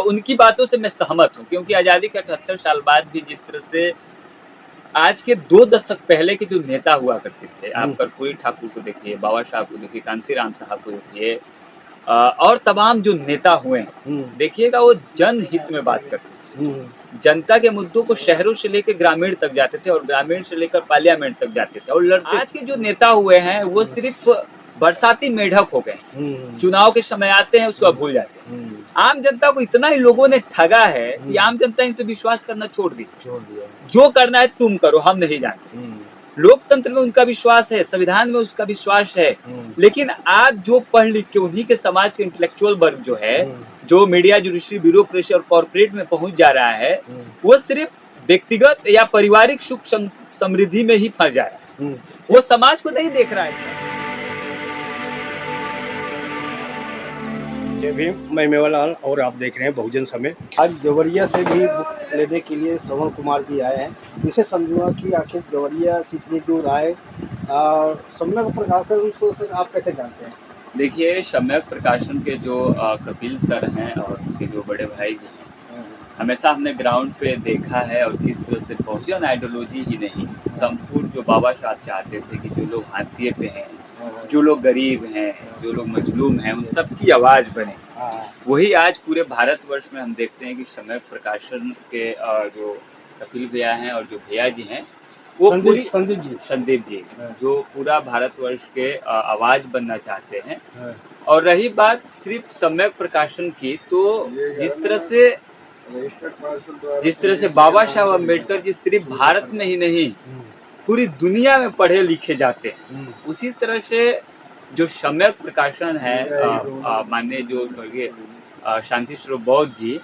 उनकी बातों से मैं सहमत हूँ, क्योंकि आज़ादी के 78 साल बाद भी जिस तरह से आज के 2 दशक पहले के जो नेता हुआ करते थे, आप हुँ, कर्पूरी ठाकुर को देखिए, बाबा साहब को देखिए, कांशीराम साहब को देखिए, और तमाम जो नेता हुए हैं, हुँ, देखिएगा वो जनहित में बात करते हुँ, थे। जनता के मुद्दों को शहरों से लेकर ग्रामीण तक जाते थे और ग्रामीण से लेकर पार्लियामेंट तक जाते थे और लड़ते। आज के जो नेता हुए हैं वो हुँ, सिर्फ बरसाती मेढक हो गए हैं। हुँ, चुनाव के समय आते हैं, उसको हुँ, बाद भूल जाते हैं। हुँ, आम जनता को इतना ही लोगों ने ठगा है कि हुँ, आम जनता इन पे विश्वास करना छोड़ दी। छोड़ दिया। जो करना है तुम करो, हम नहीं जानते। हुँ, लोकतंत्र में उनका विश्वास है, संविधान में उसका विश्वास है, हुँ, लेकिन आज जो पढ़ लिख के उन्हीं के समाज के इंटेलेक्चुअल वर्ग जो है, हुँ, जो मीडिया, जुडिशरी, ब्यूरोक्रेसी और कॉर्पोरेट में पहुंच जा रहा है, हुँ, वो सिर्फ व्यक्तिगत या पारिवारिक सुख समृद्धि में ही फंस जा रहा है। हुँ। वो समाज को नहीं देख रहा है। जय भीम, मैं मेवालाल और आप देख रहे हैं बहुजन समय। आज देवरिया से भी बुक लेने के लिए श्रवण कुमार जी आए हैं। इनसे समझूंगा कि आखिर देवरिया से इतनी दूर आए और सम्यक प्रकाशन को सर आप कैसे जानते हैं? देखिए, सम्यक प्रकाशन के जो कपिल सर हैं और उनके जो बड़े भाई जी हैं, हमेशा हमने ग्राउंड पे देखा है और किस तरह से बहुजन आइडियोलॉजी ही नहीं, संपूर्ण जो बाबा साहब चाहते थे कि जो लोग हाशिए पे हैं, जो लोग गरीब हैं, जो लोग मजलूम हैं, उन सब की आवाज़ बने। वही आज पूरे भारतवर्ष में हम देखते हैं कि सम्यक प्रकाशन के जो कपिल भैया हैं और जो भैया जी हैं, वो पूरी संदीप जी जो पूरा भारतवर्ष के आवाज़ बनना चाहते हैं। और रही बात सिर्फ सम्यक प्रकाशन की, तो जिस तरह से बाबा साहब अम्बेडकर जी सिर्फ भारत में ही नहीं, पूरी दुनिया में पढ़े लिखे जाते हैं, उसी तरह से जो सम्यक प्रकाशन है, माननीय जो स्वर्गीय शांति स्वरूप बौद्ध जी,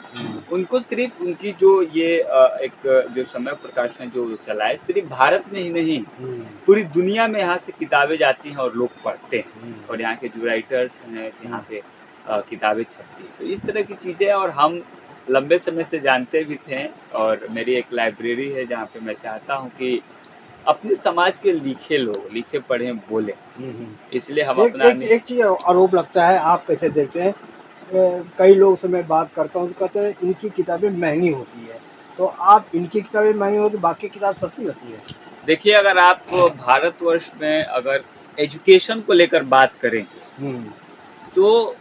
उनको सिर्फ उनकी जो ये एक जो सम्यक प्रकाशन जो चलाए, सिर्फ भारत में ही नहीं, पूरी दुनिया में यहाँ से किताबें जाती हैं और लोग पढ़ते हैं और यहाँ के जो राइटर्स हैं, यहाँ पे किताबें छपती हैं। तो इस तरह की चीज़ें, और हम लंबे समय से जानते भी थे, और मेरी एक लाइब्रेरी है जहाँ पे मैं चाहता हूँ कि अपने समाज के लिखे लोग लिखे पढ़े बोले, इसलिए हम अपना एक चीज़ आरोप लगता है, आप कैसे देखते हैं? कई लोग से मैं बात करता हूँ तो कहते हैं इनकी किताबें महंगी होती है, तो आप इनकी किताबें महंगी होती, बाकी किताब सस्ती होती है? देखिए, अगर आप भारतवर्ष में अगर एजुकेशन को लेकर बात करें, तो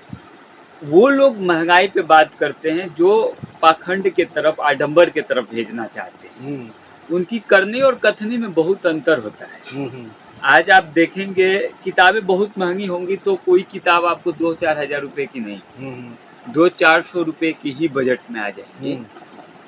वो लोग महंगाई पे बात करते हैं जो पाखंड के तरफ, आडंबर के तरफ भेजना चाहते हैं। उनकी करनी और कथनी में बहुत अंतर होता है। आज आप देखेंगे किताबें बहुत महंगी होंगी तो कोई किताब आपको 2-4 हज़ार रुपए की नहीं, 200-400 रुपए की ही बजट में आ जाएंगी।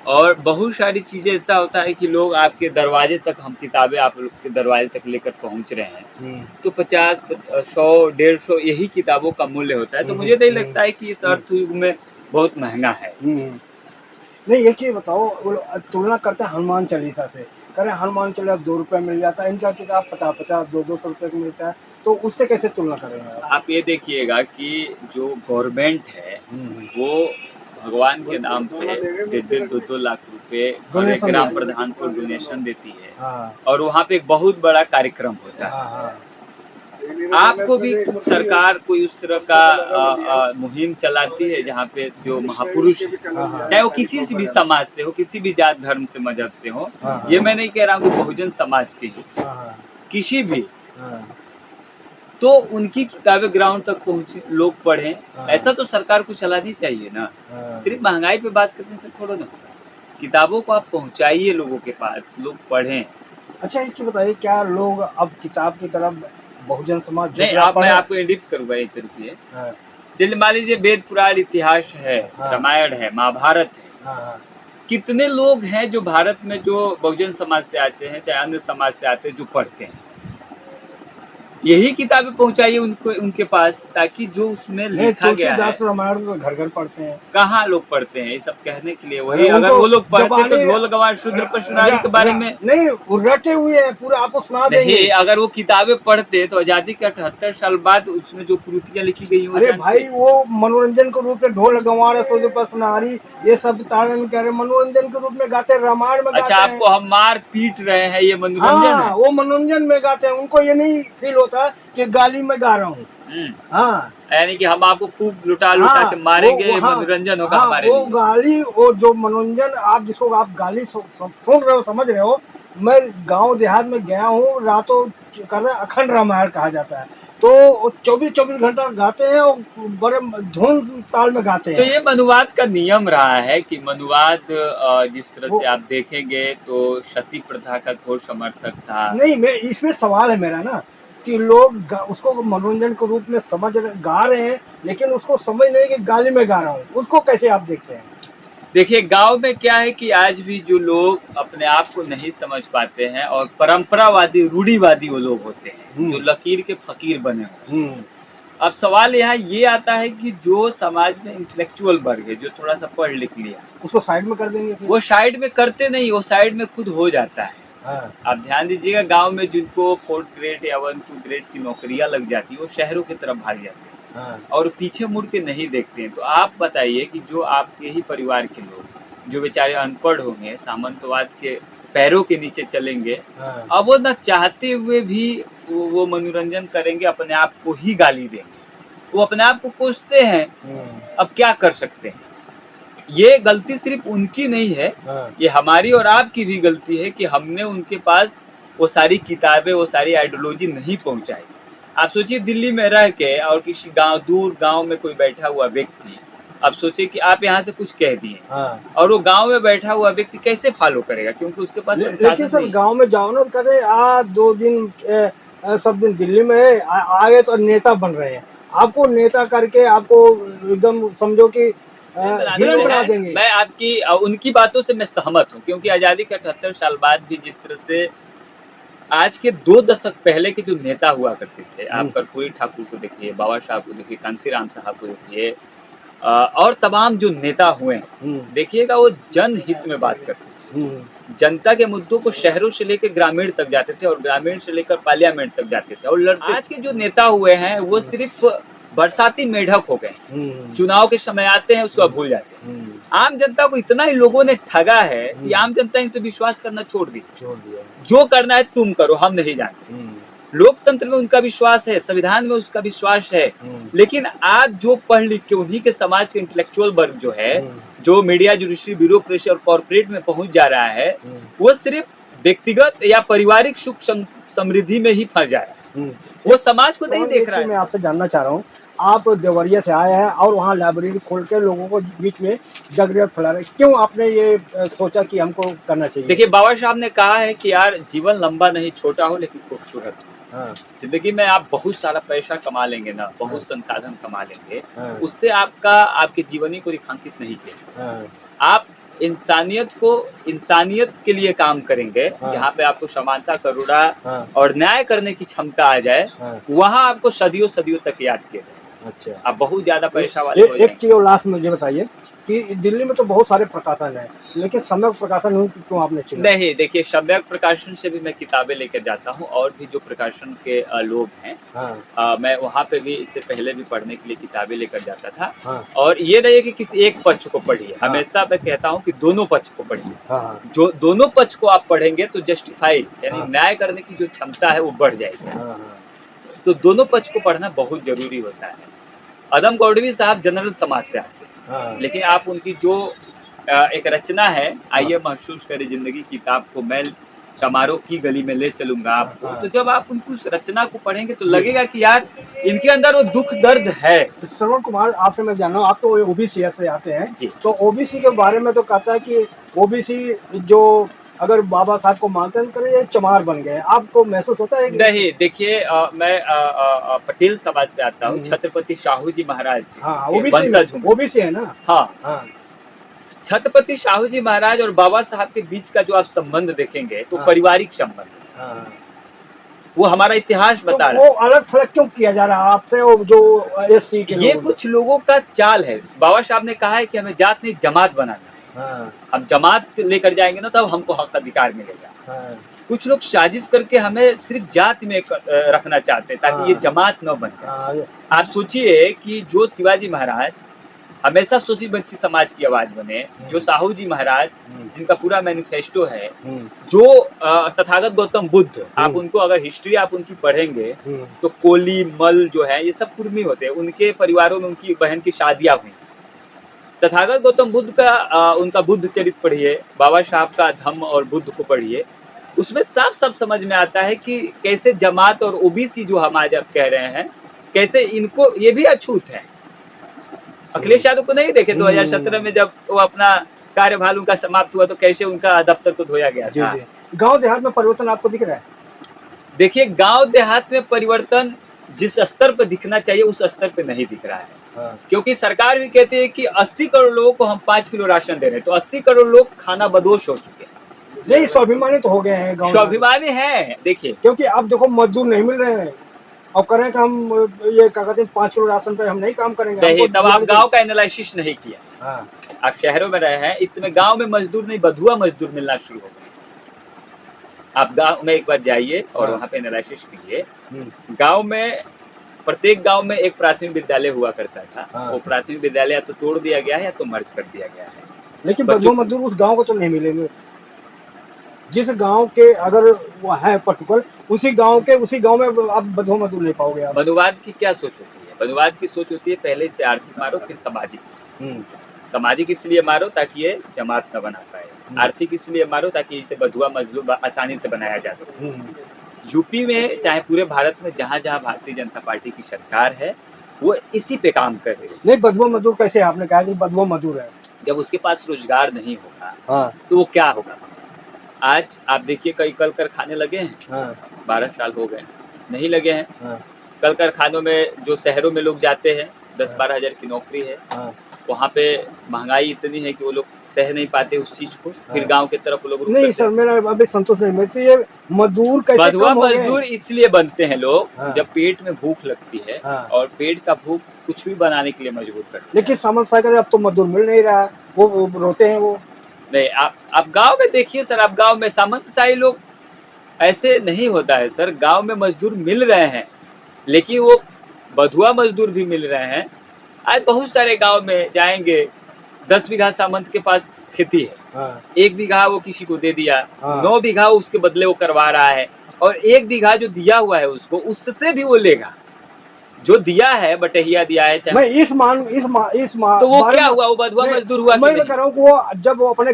और बहुत सारी चीज़ें ऐसा होता है कि लोग आपके दरवाजे तक, हम किताबें आप लोग के दरवाजे तक लेकर पहुंच रहे हैं, तो 50, 100, 150 यही किताबों का मूल्य होता है। तो मुझे नहीं लगता है कि इस अर्थ युग में बहुत महंगा है। नहीं, एक चीज़ बताओ, तुलना करते हैं हनुमान चालीसा से, कह रहे हैं हनुमान चालीसा 2 रुपये मिल जाता है, इनका किताब 50-50, 200-200 रुपये का मिलता है, तो उससे कैसे तुलना करेंगे आप ये देखिएगा कि जो गवर्नमेंट है वो भगवान के नाम पे 1.5 2-2 लाख रुपए और एक ग्राम प्रधान को डोनेशन देती है, और वहाँ पे एक बहुत बड़ा कार्यक्रम होता है। आपको भी सरकार कोई उस तरह का मुहिम चलाती है जहाँ पे जो महापुरुष, चाहे वो किसी से भी समाज से हो, किसी भी जात धर्म से, मजहब से हो, ये मैं नहीं कह रहा हूँ कि बहुजन समाज के ही, किसी भी, तो उनकी किताबें ग्राउंड तक पहुँचे, लोग पढ़ें। ऐसा तो सरकार को चलानी चाहिए ना। सिर्फ महंगाई पे बात करने से थोड़ा ना, किताबों को आप पहुँचाइए लोगों के पास, लोग पढ़ें। अच्छा, एक चीज़ बताइए, क्या लोग अब किताब की तरफ बहुजन समाज नहीं, आप, मैं आपको एडिट करूँगा एक तरीके। चलिए मान लीजिए वेद पुराण इतिहास है, रामायण है, महाभारत है, कितने लोग हैं जो भारत में जो बहुजन समाज से आते हैं, चाहे अन्य समाज से आते हैं, जो पढ़ते हैं? यही किताबें पहुंचाइए उनको, उनके पास, ताकि जो उसमें लिखा गया है। रामायण को घर घर पढ़ते हैं। कहाँ लोग पढ़ते हैं ये सब कहने के लिए? वही अगर वो लोग पढ़ते तो ढोल गवार शूद्र पशुनारी के बारे में नहीं रटे हुए हैं, पूरा आपको सुना देंगे। नहीं, अगर वो किताबें पढ़ते तो आजादी के 78 साल बाद उसमें जो कृतियां लिखी गई, अरे भाई, वो मनोरंजन के रूप में ढोल गवार शूद्र पशुनारी ये सब तारण कह रहे, मनोरंजन के रूप में गाते, रामायण में। अच्छा, आपको हम मार पीट रहे हैं, ये मनोरंजन है? वो मनोरंजन में गाते हैं, उनको ये नहीं फील होता कि गाली में गा रहा हूँ। हाँ, यानी कि हम आपको खूब लुटा लुटा के मारेंगे, हाँ, मनोरंजन होगा हाँ, हमारे वो लिए। गाली और जो मनोरंजन आप जिसको आप गाली सुन रहे हो, समझ रहे हो। मैं गांव देहात में गया हूँ, रातों कहते हैं अखंड रामायण कहा जाता है, तो 24-24 घंटा गाते हैं और बड़े धुन ताल में गाते तो हैं। ये मनुवाद का नियम रहा है कि मनुवाद जिस तरह वो से आप देखेंगे तो सती प्रथा का घोर समर्थक था। नहीं, मैं इसमें सवाल है मेरा ना कि लोग उसको मनोरंजन के रूप में गा रहे हैं, लेकिन उसको समझ नहीं कि गाली में गा रहा हूँ, उसको कैसे आप देखते हैं? देखिए गांव में क्या है कि आज भी जो लोग अपने आप को नहीं समझ पाते हैं और परंपरावादी रूढ़िवादी वो लोग होते हैं जो लकीर के फकीर बने हुए हैं। अब सवाल यहाँ ये आता है कि जो समाज में इंटेलेक्चुअल वर्ग है, जो थोड़ा सा पढ़ लिख लिया, उसको साइड में कर देंगे फिर? वो साइड में करते नहीं, वो साइड में खुद हो जाता है। हाँ। आप ध्यान दीजिएगा, गांव में जिनको 4th ग्रेड या 1-2 ग्रेड की नौकरियां लग जाती है वो शहरों की तरफ भाग जाते हैं। हाँ। और पीछे मुड़ के नहीं देखते हैं। तो आप बताइए कि जो आपके ही परिवार के लोग जो बेचारे अनपढ़ होंगे, सामंतवाद के पैरों के नीचे चलेंगे, हाँ। अब वो न चाहते हुए भी वो मनोरंजन करेंगे, अपने आप को ही गाली देंगे, वो अपने आप को कोसते हैं। अब क्या कर सकते हैं? ये गलती सिर्फ उनकी नहीं है, ये हमारी और आपकी भी गलती है कि हमने उनके पास वो सारी किताबें, वो सारी आइडियोलॉजी नहीं पहुंचाई। आप सोचिए दिल्ली में रह के और किसी गांव, दूर गांव में कोई बैठा हुआ व्यक्ति, आप सोचिए कि आप यहाँ से कुछ कह दिए और वो गांव में बैठा हुआ व्यक्ति कैसे फॉलो करेगा, क्योंकि उसके पास लेकिन सर गांव में जाओ ना, करे 2 दिन सब दिन दिल्ली में है, आगे तो नेता बन रहे हैं, आपको नेता करके आपको एकदम समझो कि विलन बना देंगे। मैं आपकी उनकी बातों से मैं सहमत हूँ, क्योंकि आज़ादी के 78 साल बाद भी जिस तरह से आज के 2 दशक पहले के जो नेता हुआ करते थे, आप कर्पूरी ठाकुर को देखिए, बाबा साहब को देखिए, कांशीराम साहब को देखिए, और तमाम जो नेता हुए, देखिएगा वो जनहित में बात करते थे। जनता के मुद्दों को शहरों से लेकर ग्रामीण तक जाते थे और ग्रामीण से लेकर पार्लियामेंट तक जाते थे और लड़ते। आज के जो नेता हुए हैं वो सिर्फ बरसाती मेढक हो गए, चुनाव के समय आते हैं उसको भूल जाते हैं। आम जनता को इतना ही लोगों ने ठगा है कि आम जनता इन पे विश्वास करना छोड़ दिया। जो करना है तुम करो, हम नहीं जानते। लोकतंत्र में उनका विश्वास है, संविधान में उसका विश्वास है, लेकिन आज जो पढ़ लिख के उन्हीं के समाज के इंटेलेक्चुअल वर्ग जो है, जो मीडिया, जुडिशरी, ब्यूरोक्रेसी और कॉर्पोरेट में पहुंच जा रहा है, वो सिर्फ व्यक्तिगत या पारिवारिक सुख समृद्धि में ही फंस जा रहा है, वो समाज को नहीं देख रहा है। मैं आपसे जानना चाह रहा हूँ, आप देवरिया से आए हैं और वहाँ लाइब्रेरी खोल के लोगों को बीच में जागरूक फैला रहे, क्यों आपने ये सोचा कि हमको करना चाहिए? देखिए बाबा साहब ने कहा है कि यार जीवन लंबा नहीं छोटा हो लेकिन खूबसूरत हो। जिंदगी में आप बहुत सारा पैसा कमा लेंगे ना, बहुत संसाधन कमा लेंगे, उससे आपके जीवनी को रेखांकित नहीं किया। आप इंसानियत के लिए काम करेंगे, जहाँ पे आपको समानता, करुणा और न्याय करने की क्षमता आ जाए, वहाँ आपको सदियों सदियों तक याद किया जाए। अच्छा, आप बहुत ज्यादा पैसा वाले हो एक चीज और लास्ट मुझे बताइए कि दिल्ली में तो बहुत सारे प्रकाशन है, लेकिन सम्यक प्रकाशन क्यों आपने चुना? नहीं, देखिए सम्यक प्रकाशन से भी मैं किताबें लेकर जाता हूँ और भी जो प्रकाशन के लोग हैं, मैं वहाँ पे भी इससे पहले भी पढ़ने के लिए किताबें लेकर जाता था। और ये नहीं है कि किसी एक पक्ष को पढ़िए, हमेशा मैं कहता हूँ कि दोनों पक्ष को पढ़िए। जो दोनों पक्ष को आप पढ़ेंगे तो जस्टिफाई यानी न्याय करने की जो क्षमता है वो बढ़ जाएगी। तो दोनों पक्ष को पढ़ना बहुत जरूरी होता है। अदम गौड़वी साहब जनरल समाज से आते हैं, लेकिन आप उनकी जो एक रचना है, आइए महसूस करें जिंदगी किताब को, मैं समारोह की गली में ले चलूंगा आपको, तो जब आप उनको उस रचना को पढ़ेंगे तो लगेगा कि यार इनके अंदर वो दुख दर्द है। श्रवण कुमार, आपसे मैं जानना हूँ, आप तो ओबीसी से आते हैं जी, तो ओबीसी के बारे में तो कहता है कि ओबीसी जो अगर बाबा साहब को मानते हैं तो ये चमार बन गए, आपको महसूस होता है? नहीं, देखिए मैं पटेल समाज से आता हूँ, छत्रपति शाहू जी महाराज ओबीसी है ना। हाँ, छत्रपति शाहू जी महाराज और बाबा साहब के बीच का जो आप संबंध देखेंगे तो पारिवारिक संबंध, वो हमारा इतिहास बता रहा है। वो अलग थलग क्यों किया जा रहा है आपसे, वो जो एससी के ये कुछ लोगों का चाल है। बाबा साहब ने कहा है कि हमें जात नहीं जमात बनाना है। हम जमात लेकर जाएंगे ना तब हमको हक अधिकार मिलेगा। कुछ लोग साजिश करके हमें सिर्फ जात में रखना चाहते हैं ताकि ये जमात न बन जाए। आप सोचिए कि जो शिवाजी महाराज हमेशा शोषित वंचित समाज की आवाज बने, जो साहू जी महाराज जिनका पूरा मैनिफेस्टो है, जो तथागत गौतम बुद्ध, आप उनको अगर हिस्ट्री आप उनकी पढ़ेंगे तो कोली मल जो है ये सब कुर्मी होते हैं, उनके परिवारों में उनकी बहन की शादियां हुई। तथागत गौतम बुद्ध का उनका बुद्ध चरित्र पढ़िए, बाबा साहब का धम्म और बुद्ध को पढ़िए, उसमें साफ साफ समझ में आता है कि कैसे जमात और ओबीसी जो हम आज आप कह रहे हैं, कैसे इनको ये भी अछूत है। अखिलेश यादव को नहीं देखे 2017 में जब वो अपना कार्यभार उनका समाप्त हुआ तो कैसे उनका दफ्तर को धोया गया था। गांव देहात में परिवर्तन आपको दिख रहा है? देखिए, गांव देहात में परिवर्तन जिस स्तर पर दिखना चाहिए उस स्तर पे नहीं दिख रहा है। हाँ। क्योंकि सरकार भी कहती है कि 80 करोड़ लोगों को हम 5 किलो राशन दे रहे हैं, तो 80 करोड़ लोग खाना बदोश हो चुके हैं। नहीं, स्वाभिमानी तो हो गए हैं गाँव, स्वाभिमानी है। देखिए, क्योंकि अब देखो मजदूर नहीं मिल रहे हैं, और करें कि हम ये क्या कहते हैं 5 किलो राशन पे हम नहीं काम करेंगे। नहीं, तब आप गांव का एनालिसिस नहीं किया। हाँ। आप शहरों में रहे हैं, इस समय गांव में मजदूर नहीं, बधुआ मजदूर मिलना शुरू हो गए। आप गांव में एक बार जाइए और वहाँ पे एनालिसिस कीजिए। गांव में प्रत्येक गांव में एक प्राथमिक विद्यालय हुआ करता था। हाँ। वो प्राथमिक विद्यालय या तो तोड़ दिया गया है या तो मर्ज कर दिया गया है। लेकिन बधुआ मजदूर उस गांव को तो नहीं मिलेंगे। जिस गांव के अगर वो है पर्टिकुलर, उसी गांव में आप बधुआ मजदूर नहीं पाओगे। बंधुवाद की क्या सोच होती है? बंधुवाद की सोच होती है पहले से आर्थिक मारो फिर सामाजिक। सामाजिक इसलिए मारो ताकि ये जमात न बना पाए, आर्थिक इसलिए मारो ताकि इसे बधुआ मजदूर आसानी से बनाया जा सके। यूपी में चाहे पूरे भारत में जहाँ जहाँ भारतीय जनता पार्टी की सरकार है वो इसी पे काम कर रही है। नहीं, बधुआ मजदूर कैसे? आपने कहा कि बधुआ मजदूर है, जब उसके पास रोजगार नहीं होगा। हाँ। तो वो क्या होगा? आज आप देखिए कई कल कारखाने लगे हैं। हाँ। 12 साल हो गए, नहीं लगे हैं। हाँ। कल कारखानों में जो शहरों में लोग जाते हैं 10-12 हजार की नौकरी है। हाँ। वहाँ पे महंगाई इतनी है कि वो लोग सह नहीं पाते उस चीज को। हाँ। फिर गांव की तरफ लोग नहीं सर, मेरा अभी संतोष नहीं मिलती। ये मजदूर कैसे बधुआ मजदूर इसलिए बनते हैं लोग। हाँ। जब पेट में भूख लगती है। हाँ। और पेट का भूख कुछ भी बनाने के लिए मजबूर करते हैं। लेकिन समझ सकते अब तो मजदूर मिल नहीं रहा है, वो रोते हैं। वो नहीं, आप गांव में देखिए सर, आप गांव में सामंतशाही लोग ऐसे नहीं होता है सर। गांव में मजदूर मिल रहे हैं, लेकिन वो बधुआ मजदूर भी मिल रहे हैं। आज बहुत सारे गांव में जाएंगे, 10 बीघा सामंत के पास खेती है। हाँ। 1 बीघा वो किसी को दे दिया। हाँ। 9 बीघा उसके बदले वो करवा रहा है, और 1 बीघा जो दिया हुआ है उसको, उससे भी वो लेगा। जो दिया है, बटहिया दिया है, चाहे मैं इस मान तो वो क्या हुआ? वो बधुआ मजदूर हुआ। मैं कह रहा हूँ वो जब वो अपने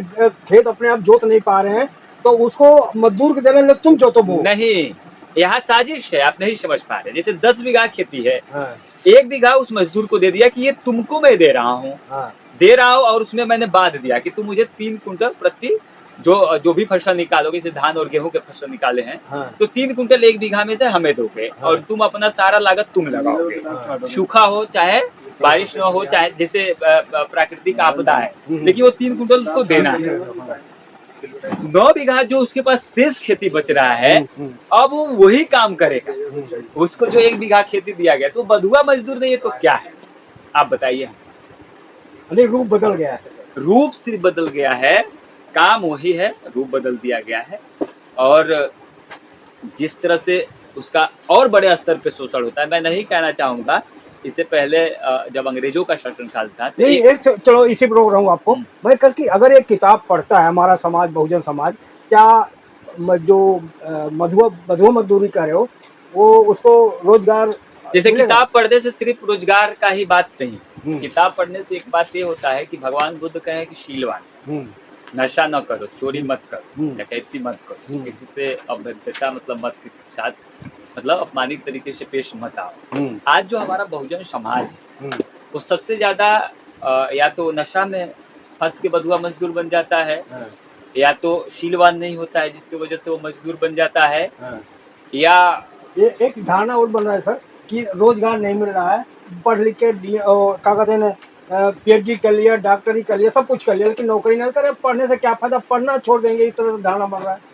खेत अपने आप जोत नहीं पा रहे हैं तो उसको मजदूर के देने लगे, तुम जोतो। वो नहीं, यहाँ साजिश है, आप नहीं समझ पा रहे। जैसे 10 बीघा खेती है। हाँ। 1 बीघा उस मजदूर को दे दिया कि ये तुमको मैं दे रहा हूँ। हाँ। दे रहा हूँ, और उसमें मैंने बांध दिया कि तुम मुझे 3 कुंटल प्रति जो भी फसल निकालोगे, जैसे धान और गेहूं के फसल निकाले हैं। हाँ। तो 3 कुंटल 1 बीघा में से हमें दोगे। हाँ। और तुम अपना सारा लागत तुम लगाओगे। हाँ। सूखा हो चाहे बारिश न हो, चाहे जैसे प्राकृतिक आपदा है, लेकिन वो 3 कुंटल उसको देना है। 9 बीघा जो उसके पास शेष खेती बच रहा है, अब वो वही काम करेगा। उसको जो 1 बीघा खेती दिया गया, तो बधुआ मजदूर नहीं है तो क्या है? आप बताइए। रूप बदल गया है। रूप सिर्फ बदल गया है, काम वही है, रूप बदल दिया गया है। और जिस तरह से उसका और बड़े स्तर पे शोषण होता है, मैं नहीं कहना चाहूंगा। इससे पहले जब अंग्रेजों का शासनकाल था, नहीं चलो इसी पर रोक रहा हूँ आपको। भाई करके अगर एक किताब पढ़ता है हमारा समाज, बहुजन समाज, क्या जो बधुआ मजदूरी कर रहे हो वो उसको रोजगार? जैसे किताब पढ़ने से सिर्फ रोजगार का ही बात नहीं। किताब पढ़ने से एक बात ये होता है कि भगवान बुद्ध कहे कि शीलवान, नशा न करो, चोरी मत करो, डकैती मत करो, किसी से अभद्रता मतलब मत, किसी साथ मतलब अपमानित तरीके से पेश मत आओ। आज जो हमारा बहुजन समाज है वो सबसे ज्यादा या तो नशा में फंस के बधुआ मजदूर बन जाता है, या तो शीलवान नहीं होता है जिसकी वजह से वो मजदूर बन जाता है, या एक धारणा और बन रहा है सर कि रोजगार नहीं मिल रहा है, पढ़ लिख के क्या कहते हैं PhD कर लिया, डॉक्टरी कर लिया, सब कुछ कर लिया, लेकिन नौकरी नहीं करे। पढ़ने से क्या फायदा, पढ़ना छोड़ देंगे, इस तरह से धारणा बन रहा है।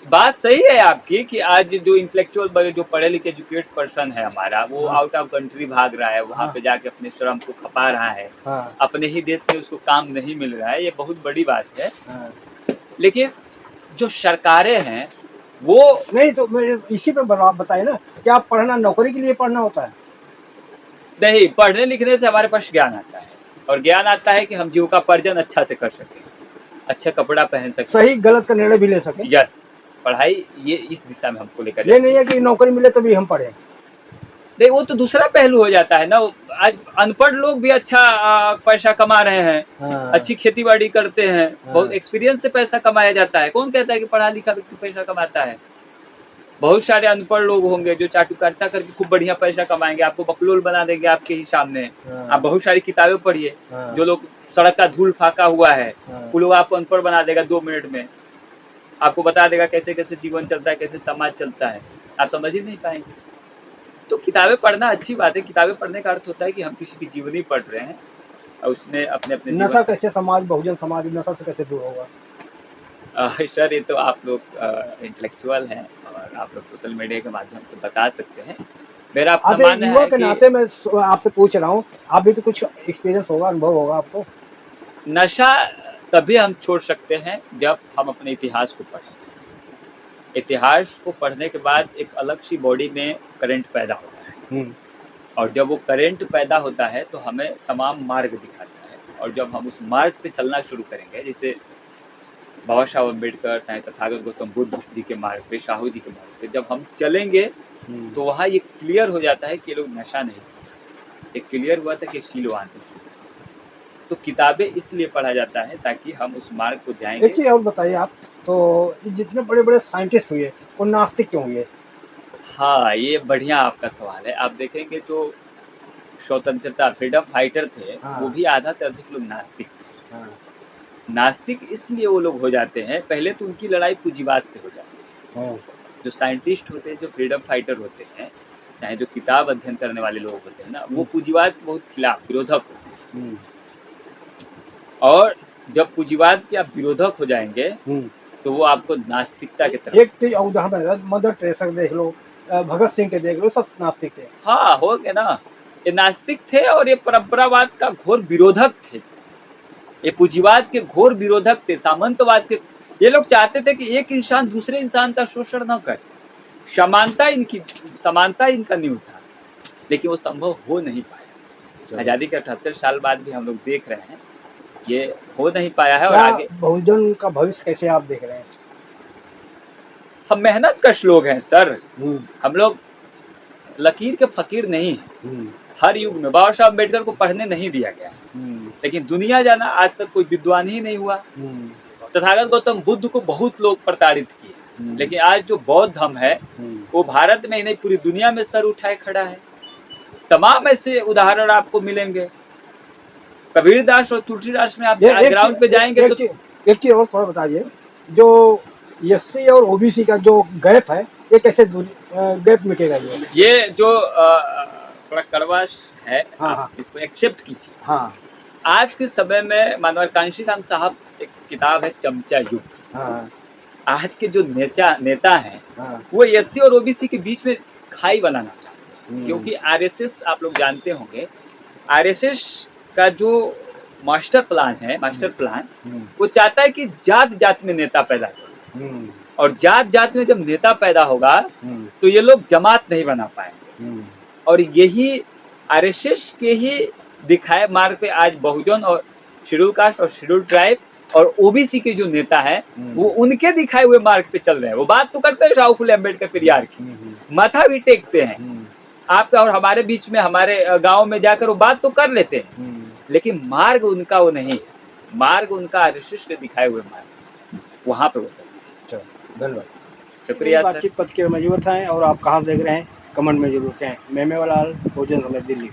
बात सही है आपकी कि आज जो इंटेलेक्चुअल जो पढ़े लिखे एजुकेट पर्सन है हमारा, वो आउट ऑफ कंट्री भाग रहा है, वहाँ पे जाके अपने श्रम को खपा रहा है। अपने ही देश में उसको काम नहीं मिल रहा है, ये बहुत बड़ी बात है। लेकिन जो सरकारें हैं वो नहीं, तो इसी पे बताइए ना, क्या पढ़ना नौकरी के लिए पढ़ना होता है? नहीं, पढ़ने लिखने से हमारे पास ज्ञान आता है, और ज्ञान आता है कि हम जीविकोपार्जन अच्छा से कर सकें, अच्छा कपड़ा पहन सकें, सही गलत का निर्णय भी ले सकें। यस, पढ़ाई ये इस दिशा में हमको लेकर ये नहीं है कि नौकरी मिले तभी हम पढ़ें। नहीं, वो तो दूसरा पहलू हो जाता है ना। आज अनपढ़ लोग भी अच्छा पैसा कमा रहे हैं, हाँ। अच्छी खेती बाड़ी करते हैं, हाँ। बहुत एक्सपीरियंस से पैसा कमाया जाता है। कौन कहता है कि पढ़ा लिखा व्यक्ति पैसा कमाता है? बहुत सारे अनपढ़ लोग होंगे जो चाटुकारिता करके खूब बढ़िया पैसा कमाएंगे, आपको बकलोल बना देंगे आपके ही सामने। हाँ। आप बहुत सारी किताबें पढ़िए, हाँ। जो लोग सड़क का धूल फाका हुआ है, हाँ। वो लोग आपको अनपढ़ बना देगा 2 मिनट में, आपको बता देगा कैसे कैसे जीवन चलता है, कैसे समाज चलता है, आप समझ ही नहीं पाएंगे। तो किताबें पढ़ना अच्छी बात है। किताबें पढ़ने का अर्थ होता है कि हम किसी की जीवनी पढ़ रहे हैं और उसने अपने अपने नशा कैसे समाज, बहुजन समाज नशा से कैसे दूर होगा? सर, ये तो आप लोग इंटेलेक्चुअल हैं और आप लोग सोशल मीडिया के माध्यम से बता सकते हैं। मेरा अपना मानना युवा है के कि नाते मैं आपसे पूछ रहा हूँ, आप भी तो कुछ एक्सपीरियंस होगा, अनुभव होगा आपको। नशा तभी हम छोड़ सकते हैं जब हम अपने इतिहास को पढ़ें। इतिहास को पढ़ने के बाद एक अलग सी बॉडी में करंट पैदा होता है, और जब वो करंट पैदा होता है तो हमें तमाम मार्ग दिखाता है, और जब हम उस मार्ग पे चलना शुरू करेंगे, जैसे बाबा साहब अम्बेडकर, चाहे तथागत गौतम बुद्ध जी के मार्ग पे, साहू जी के मार्ग पे जब हम चलेंगे तो वहाँ ये क्लियर हो जाता है कि ये लोग नशा नहीं करते। ये क्लियर हुआ था कि शीलवान थे। तो किताबें इसलिए पढ़ा जाता है ताकि हम उस मार्ग को जाएंगे। एक चीज़ और बताइए आप, तो जितने बड़े बड़े साइंटिस्ट हुए वो नास्तिक क्यों हुए? हाँ, ये बढ़िया आपका सवाल है। आप देखेंगे जो स्वतंत्रता फ्रीडम फाइटर थे, हाँ। वो भी आधा से अधिक लोग नास्तिक थे। हाँ। नास्तिक इसलिए वो लोग हो जाते हैं, पहले तो उनकी लड़ाई पूंजीवाद से हो जाती है। हाँ। जो साइंटिस्ट होते हैं, जो फ्रीडम फाइटर होते हैं, चाहे जो किताब अध्ययन करने वाले लोग होते हैं ना, वो पूंजीवाद के बहुत खिलाफ विरोधक होते हैं। और जब पूंजीवाद के आप विरोधक हो जाएंगे तो वो आपको नास्तिकता के तरफ। एक तो उदाहरण है, मदर टेरेसा देख लो, भगत सिंह के देख लो, सब नास्तिक थे। हाँ, हो गया ना, ये नास्तिक थे और ये परंपरावाद का घोर विरोधक थे, ये पूंजीवाद के घोर विरोधक थे, सामंतवाद के। ये लोग चाहते थे कि एक इंसान दूसरे इंसान का शोषण न करे, समानता इनका न्यू था, लेकिन वो संभव हो नहीं पाया। आज़ादी के 78 साल बाद भी हम लोग देख रहे हैं ये हो नहीं पाया है। और आगे बहुजन का भविष्य कैसे आप देख रहे हैं? हम मेहनत कश लोग हैं सर, हम लोग लकीर के फकीर नहीं हैं। हर युग में बाबा साहब अम्बेडकर को पढ़ने नहीं दिया गया, लेकिन दुनिया जाना आज तक कोई विद्वान ही नहीं हुआ। तथागत गौतम बुद्ध को बहुत लोग प्रताड़ित किए, लेकिन आज जो बौद्ध धर्म है वो भारत में ही नहीं पूरी दुनिया में सर उठाए खड़ा है। तमाम ऐसे उदाहरण आपको मिलेंगे। कबीरदास और तुलसीदास में आप ग्राउंड पे जाएंगे तो एक चीज और थोड़ा बताइए, जो एससी और ओबीसी का जो गैप है, ये कैसे गैप मिटेगा? ये जो थोड़ा कड़वा है, हाँ। इसको एक्सेप्ट कीजिए। हाँ। आज के समय में मानव कांशीराम साहब एक किताब है चमचा युग। हाँ। आज के जो नेता हैं, हाँ। वो एससी और ओबीसी के बीच में खाई बनाना चाहते हैं, क्योंकि आरएसएस आप लोग जानते होंगे, आरएसएस का जो मास्टर प्लान वो चाहता है कि जात जात में नेता पैदा हो, और जात जात में जब नेता पैदा होगा तो ये लोग जमात नहीं बना पाएंगे। और यही आरएसएस के ही दिखाए मार्ग पे आज बहुजन और शेड्यूल कास्ट और शेड्यूल ट्राइब और ओबीसी के जो नेता है वो उनके दिखाए हुए मार्ग पे चल रहे हैं। वो बात तो करते हैं राव फुले अम्बेडकर पेरियार की, माथा भी टेकते हैं। आपका और हमारे बीच में, हमारे गांव में जाकर वो बात तो कर लेते हैं, लेकिन मार्ग उनका वो नहीं है। मार्ग उनका आरएसएस के दिखाए हुए मार्ग, वहां पे वो चलते हैं। धन्यवाद, शुक्रिया। बातचीत पद के मौजूद हैं और आप कहाँ देख रहे हैं कमेंट में जरूर कहें। मेमेवालाल, बहुजन समाज, दिल्ली।